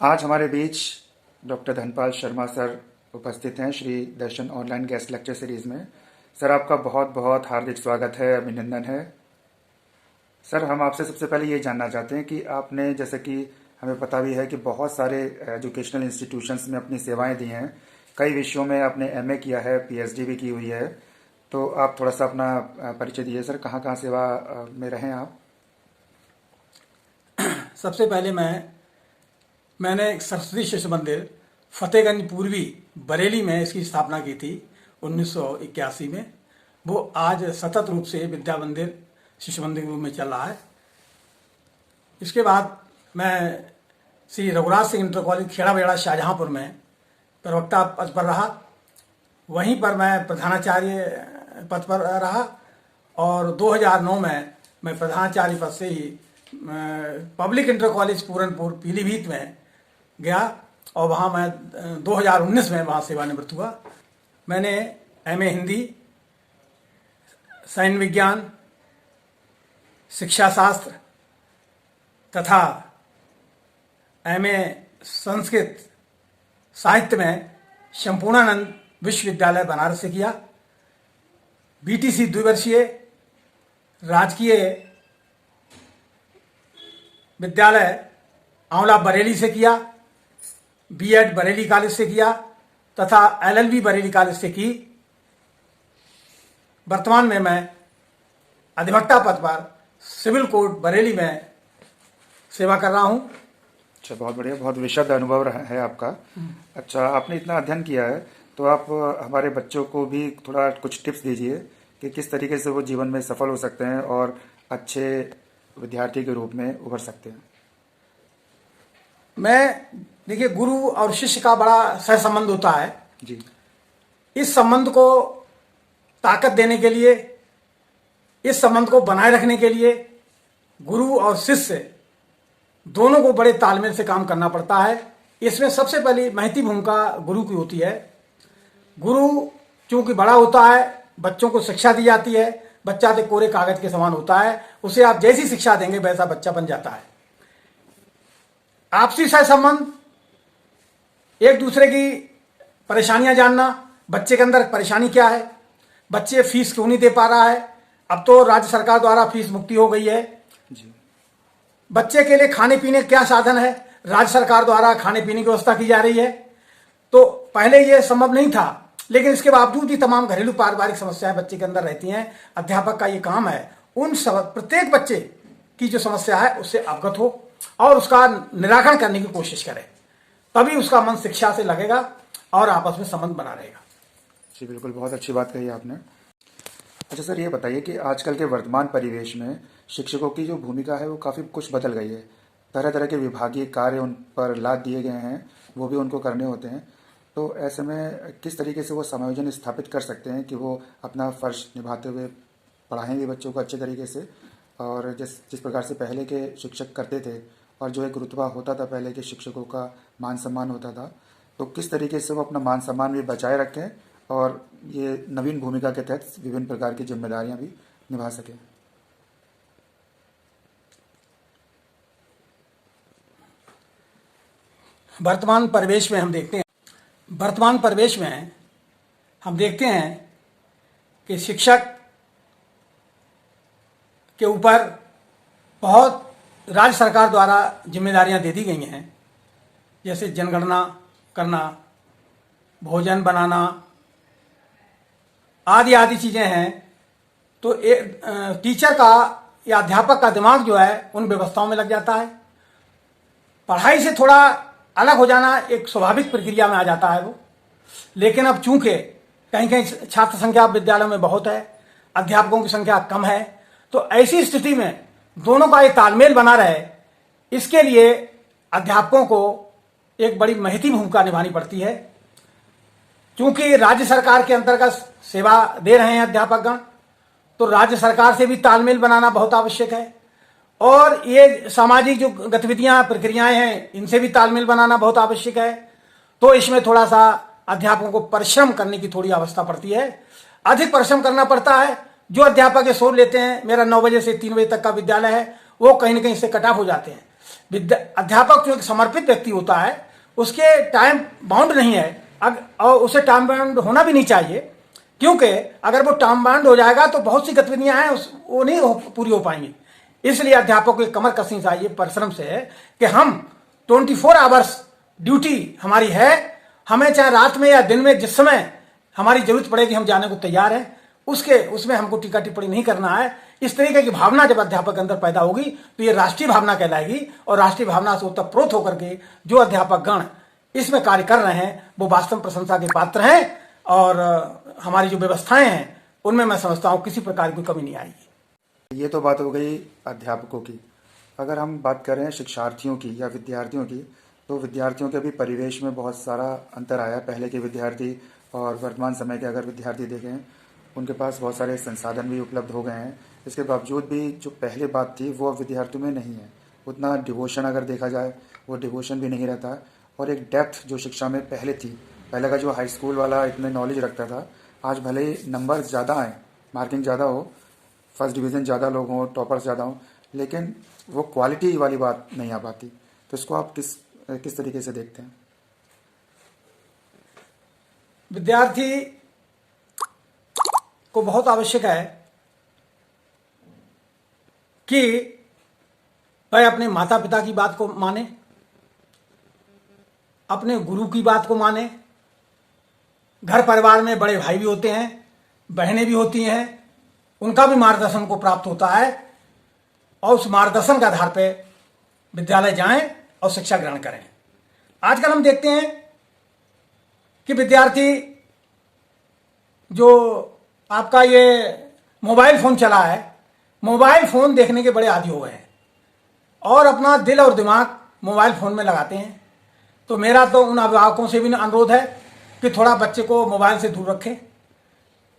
आज हमारे बीच doctor Dhanpal Sharma sir उपस्थित हैं श्री दर्शन ऑनलाइन गेस्ट लेक्चर सीरीज में। सर, आपका बहुत बहुत हार्दिक स्वागत है, अभिनंदन है। सर, हम आपसे सबसे पहले ये जानना चाहते हैं कि आपने, जैसे कि हमें पता भी है कि बहुत सारे एजुकेशनल इंस्टीट्यूशंस में अपनी सेवाएं दी हैं, कई विषयों में आपने एमए किया है, पीएचडी भी की हुई है, तो आप थोड़ा सा अपना परिचय दीजिए सर। कहाँ कहाँ सेवा में रहे हैं आप? सबसे पहले मैंने एक सरस्वती शिशु मंदिर फतेहगंज पूर्वी बरेली में इसकी स्थापना की थी 1981 में। वो आज सतत रूप से विद्या मंदिर शिशु मंदिर के रूप में चल रहा है। इसके बाद मैं श्री रघुराज सिंह इंटर कॉलेज खेड़ा बेड़ा शाहजहाँपुर में प्रवक्ता पद पर रहा। वहीं पर मैं प्रधानाचार्य पद पर रहा और 2009 में मैं प्रधानाचार्य पद से ही public inter college Puranpur Pilibhit में गया और वहाँ मैं 2019 में वहाँ सेवानिवृत्त हुआ। मैंने एमए हिंदी, सैन्य विज्ञान, शिक्षा शास्त्र तथा एमए संस्कृत साहित्य में संपूर्णानंद विश्वविद्यालय बनारस से किया। बीटीसी द्विवर्षीय राजकीय विद्यालय आंवला बरेली से किया, बीएड बरेली कॉलेज से किया तथा एलएलबी बरेली कॉलेज से की। वर्तमान में मैं अधिवक्ता पद पर सिविल कोर्ट बरेली में सेवा कर रहा हूं। अच्छा, बहुत बढ़िया, बहुत विशद अनुभव है आपका। अच्छा, आपने इतना अध्ययन किया है तो आप हमारे बच्चों को भी थोड़ा कुछ टिप्स दीजिए कि किस तरीके से वो जीवन में सफल हो सकते हैं और अच्छे विद्यार्थी के रूप में उभर सकते हैं। देखिए, गुरु और शिष्य का बड़ा सहसंबंध होता है जी। इस संबंध को ताकत देने के लिए, इस संबंध को बनाए रखने के लिए गुरु और शिष्य दोनों को बड़े तालमेल से काम करना पड़ता है। इसमें सबसे पहली महती भूमिका गुरु की होती है। गुरु चूंकि बड़ा होता है, बच्चों को शिक्षा दी जाती है, बच्चा तो कोरे कागज के समान होता है, उसे आप जैसी शिक्षा देंगे वैसा बच्चा बन जाता है। आपसी सहसंबंध, एक दूसरे की परेशानियां जानना, बच्चे के अंदर परेशानी क्या है, बच्चे फीस क्यों नहीं दे पा रहा है। अब तो राज्य सरकार द्वारा फीस मुक्ति हो गई है जी। बच्चे के लिए खाने पीने क्या साधन है, राज्य सरकार द्वारा खाने पीने की व्यवस्था की जा रही है। तो पहले यह संभव नहीं था, लेकिन इसके बावजूद भी तमाम घरेलू पारिवारिक समस्याएं बच्चे के अंदर रहती हैं। अध्यापक का ये काम है उन प्रत्येक बच्चे की जो समस्या है उससे अवगत हो और उसका निराकरण करने की कोशिश करे, तभी उसका मन शिक्षा से लगेगा और आपस में संबंध बना रहेगा। जी बिल्कुल, बहुत अच्छी बात कही आपने। अच्छा सर, ये बताइए कि आजकल के वर्तमान परिवेश में शिक्षकों की जो भूमिका है वो काफ़ी कुछ बदल गई है। तरह तरह के विभागीय कार्य उन पर लाद दिए गए हैं, वो भी उनको करने होते हैं। तो ऐसे में किस तरीके से वो समायोजन स्थापित कर सकते हैं कि वो अपना फर्ज निभाते हुए पढ़ाएंगे बच्चों को अच्छे तरीके से, और जिस प्रकार से पहले के शिक्षक करते थे और जो एक रुतबा होता था पहले के शिक्षकों का, मान सम्मान होता था, तो किस तरीके से वो अपना मान सम्मान भी बचाए रखें और ये नवीन भूमिका के तहत विभिन्न प्रकार की जिम्मेदारियां भी निभा सकें। वर्तमान परिवेश में हम देखते हैं कि शिक्षक के ऊपर बहुत राज्य सरकार द्वारा जिम्मेदारियां दे दी गई हैं, जैसे जनगणना करना, भोजन बनाना आदि आदि चीज़ें हैं। तो टीचर का या अध्यापक का दिमाग जो है उन व्यवस्थाओं में लग जाता है। पढ़ाई से थोड़ा अलग हो जाना एक स्वाभाविक प्रक्रिया में आ जाता है वो। लेकिन अब चूंकि कहीं कहीं छात्र संख्या विद्यालयों में बहुत है, अध्यापकों की संख्या कम है, तो ऐसी स्थिति में दोनों का एक तालमेल बना रहे, इसके लिए अध्यापकों को एक बड़ी महती भूमिका निभानी पड़ती है। क्योंकि राज्य सरकार के अंतर्गत सेवा दे रहे हैं अध्यापकगण, तो राज्य सरकार से भी तालमेल बनाना बहुत आवश्यक है। और ये सामाजिक जो गतिविधियां प्रक्रियाएं हैं, इनसे भी तालमेल बनाना बहुत आवश्यक है। तो इसमें थोड़ा सा अध्यापकों को परिश्रम करने की थोड़ी आवश्यकता पड़ती है, अधिक परिश्रम करना पड़ता है। जो अध्यापक ये सोच लेते हैं मेरा 9 बजे से 3 बजे तक का विद्यालय है, वो कहीं ना कहीं से कट ऑफ हो जाते हैं। अध्यापक जो एक समर्पित व्यक्ति होता है उसके टाइम बाउंड नहीं है, और उसे टाइम बाउंड होना भी नहीं चाहिए, क्योंकि अगर वो टाइम बाउंड हो जाएगा तो बहुत सी गतिविधियां हैं वो नहीं पूरी हो पाएंगी। इसलिए अध्यापक को कमर कसनी चाहिए परिश्रम से कि हम 24 आवर्स ड्यूटी हमारी है, हमें चाहे रात में या दिन में जिस समय हमारी जरूरत पड़ेगी हम जाने को तैयार हैं, उसमें हमको टीका टिप्पणी नहीं करना है। इस तरीके की भावना जब अध्यापक के अंदर पैदा होगी तो ये राष्ट्रीय भावना कहलाएगी, और राष्ट्रीय भावना से उत्तप्रोत होकर के जो अध्यापक गण इसमें कार्य कर रहे हैं वो वास्तव में प्रशंसा के पात्र हैं, और हमारी जो व्यवस्थाएं हैं उनमें मैं समझता हूँ किसी प्रकार की कमी नहीं आएगी। ये तो बात हो गई अध्यापकों की। अगर हम बात करें शिक्षार्थियों की या विद्यार्थियों की, तो विद्यार्थियों के भी परिवेश में बहुत सारा अंतर आया। पहले के विद्यार्थी और वर्तमान समय के अगर विद्यार्थी देखें, उनके पास बहुत सारे संसाधन भी उपलब्ध हो गए हैं। इसके बावजूद भी जो पहले बात थी वो अब विद्यार्थियों में नहीं है। उतना डिवोशन अगर देखा जाए वो डिवोशन भी नहीं रहता, और एक डेप्थ जो शिक्षा में पहले थी, पहले का जो हाई स्कूल वाला इतने नॉलेज रखता था, आज भले ही नंबर ज़्यादा आए, मार्किंग ज़्यादा हो, फर्स्ट डिवीज़न ज़्यादा लोग हों, टॉपर्स ज़्यादा हों, लेकिन वो क्वालिटी वाली बात नहीं आ पाती। तो इसको आप किस तरीके से देखते हैं? विद्यार्थी को बहुत आवश्यक है कि वह अपने माता पिता की बात को माने, अपने गुरु की बात को माने। घर परिवार में बड़े भाई भी होते हैं, बहनें भी होती हैं, उनका भी मार्गदर्शन को प्राप्त होता है, और उस मार्गदर्शन के आधार पर विद्यालय जाएं और शिक्षा ग्रहण करें। आजकल हम देखते हैं कि विद्यार्थी जो आपका ये मोबाइल फ़ोन चला है, मोबाइल फ़ोन देखने के बड़े आदी हो गए हैं और अपना दिल और दिमाग मोबाइल फ़ोन में लगाते हैं। तो मेरा तो उन अभिभावकों से भी अनुरोध है कि थोड़ा बच्चे को मोबाइल से दूर रखें,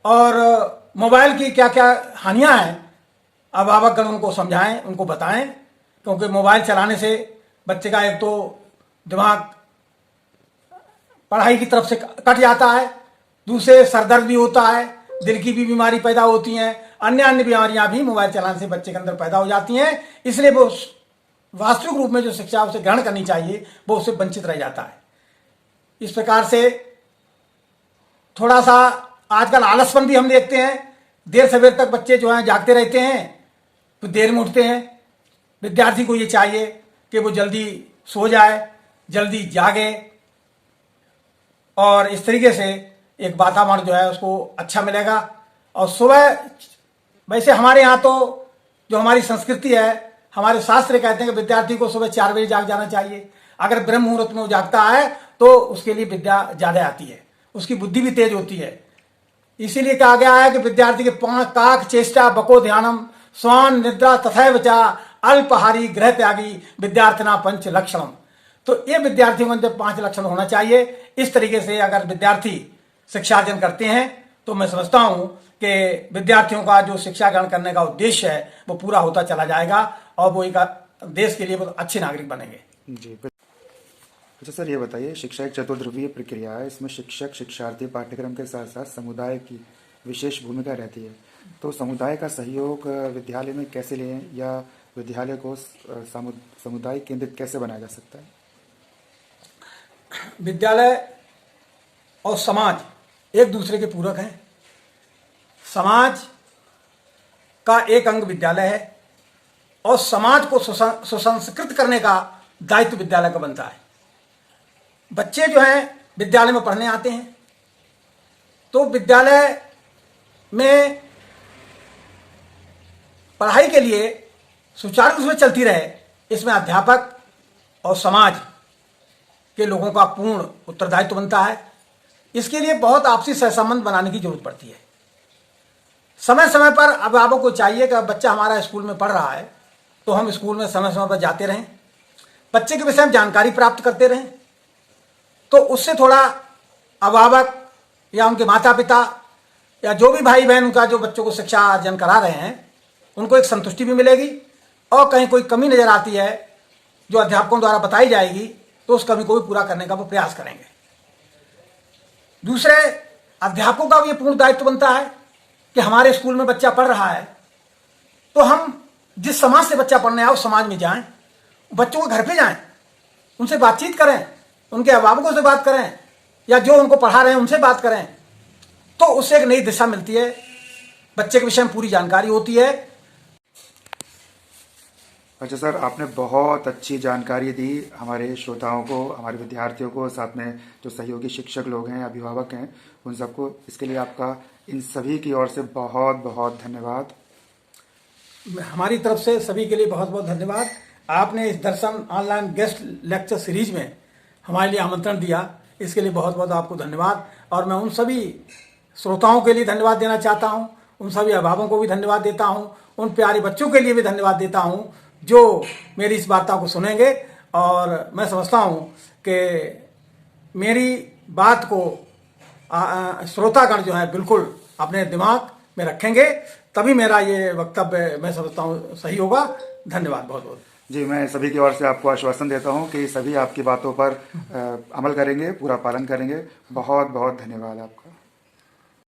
और मोबाइल की क्या क्या हानियां हैं अभिभावकगण उनको समझाएं, उनको बताएं, क्योंकि मोबाइल चलाने से बच्चे का एक तो दिमाग पढ़ाई की तरफ से कट जाता है, दूसरे सरदर्द भी होता है, दिल की भी बीमारी पैदा होती हैं, अन्य बीमारियां भी मोबाइल चलाने से बच्चे के अंदर पैदा हो जाती हैं। इसलिए वो वास्तविक रूप में जो शिक्षा उसे ग्रहण करनी चाहिए वो उससे वंचित रह जाता है। इस प्रकार से थोड़ा सा आजकल आलसपन भी हम देखते हैं, देर सवेर तक बच्चे जो हैं जागते रहते हैं, तो देर में उठते हैं। विद्यार्थी को ये चाहिए कि वो जल्दी सो जाए, जल्दी जागे, और इस तरीके से एक वातावरण जो है उसको अच्छा मिलेगा। और सुबह, वैसे हमारे यहाँ तो जो हमारी संस्कृति है, हमारे शास्त्र कहते हैं कि विद्यार्थी को सुबह 4 बजे जाग जाना चाहिए। अगर ब्रह्म मुहूर्त में वो जागता है तो उसके लिए विद्या ज़्यादा आती है, उसकी बुद्धि भी तेज होती है। इसीलिए कहा गया है कि विद्यार्थी के 5 काक चेष्टा बको ध्यानम स्वान निद्रा तथैव चा अल्पहारी गृह त्यागी विद्यार्थिना पंच लक्षणम। तो ये विद्यार्थियों के अंदर 5 लक्षण होना चाहिए। इस तरीके से अगर विद्यार्थी शिक्षा अर्जन करते हैं तो मैं समझता हूं कि विद्यार्थियों का जो शिक्षा ग्रहण करने का उद्देश्य है वो पूरा होता चला जाएगा, और वो एक देश के लिए बहुत अच्छे नागरिक बनेंगे। जी। अच्छा सर, ये बताइए, शिक्षा एक चतुर्ध्रुवीय प्रक्रिया है। इसमें शिक्षक, शिक्षार्थी, पाठ्यक्रम के साथ साथ समुदाय की विशेष भूमिका रहती है। तो समुदाय का सहयोग विद्यालय में कैसे लें, या विद्यालय को समुदाय केंद्रित कैसे बनाया जा सकता है? विद्यालय और समाज एक दूसरे के पूरक हैं। समाज का एक अंग विद्यालय है, और समाज को सुसंस्कृत करने का दायित्व विद्यालय का बनता है। बच्चे जो हैं विद्यालय में पढ़ने आते हैं, तो विद्यालय में पढ़ाई के लिए सुचारू रूप से चलती रहे, इसमें अध्यापक और समाज के लोगों का पूर्ण उत्तरदायित्व बनता है। इसके लिए बहुत आपसी सहसंबंध बनाने की जरूरत पड़ती है। समय समय पर अभिभावक को चाहिए कि बच्चा हमारा स्कूल में पढ़ रहा है तो हम स्कूल में समय समय पर जाते रहें, बच्चे के विषय में जानकारी प्राप्त करते रहें। तो उससे थोड़ा अभिभावक या उनके माता पिता या जो भी भाई बहन उनका जो बच्चों को शिक्षा अर्जन करा रहे हैं उनको एक संतुष्टि भी मिलेगी, और कहीं कोई कमी नजर आती है जो अध्यापकों द्वारा बताई जाएगी तो उस कमी को भी पूरा करने का वो प्रयास करेंगे। दूसरे, अध्यापकों का भी ये पूर्ण दायित्व बनता है कि हमारे स्कूल में बच्चा पढ़ रहा है तो हम जिस समाज से बच्चा पढ़ने आए उस समाज में जाएं, बच्चों को घर पे जाएं, उनसे बातचीत करें, उनके अभिभावकों से बात करें, या जो उनको पढ़ा रहे हैं उनसे बात करें, तो उससे एक नई दिशा मिलती है, बच्चे के विषय में पूरी जानकारी होती है। अच्छा सर, आपने बहुत अच्छी जानकारी दी हमारे श्रोताओं को, हमारे विद्यार्थियों को, साथ में जो सहयोगी शिक्षक लोग हैं, अभिभावक हैं, उन सबको। इसके लिए आपका इन सभी की ओर से बहुत बहुत धन्यवाद। हमारी तरफ से सभी के लिए बहुत बहुत धन्यवाद। आपने इस दर्शन ऑनलाइन गेस्ट लेक्चर सीरीज में हमारे लिए आमंत्रण दिया, इसके लिए बहुत बहुत आपको धन्यवाद। और मैं उन सभी श्रोताओं के लिए धन्यवाद देना चाहता हूं, उन सभी अभिभावकों को भी धन्यवाद देता हूं, उन प्यारे बच्चों के लिए भी धन्यवाद देता हूं जो मेरी इस वार्ता को सुनेंगे। और मैं समझता हूं कि मेरी बात को श्रोतागण जो है बिल्कुल अपने दिमाग में रखेंगे, तभी मेरा ये वक्तव्य मैं समझता हूँ सही होगा। धन्यवाद बहुत बहुत। जी, मैं सभी की ओर से आपको आश्वासन देता हूँ कि सभी आपकी बातों पर अमल करेंगे, पूरा पालन करेंगे। बहुत बहुत धन्यवाद आपका।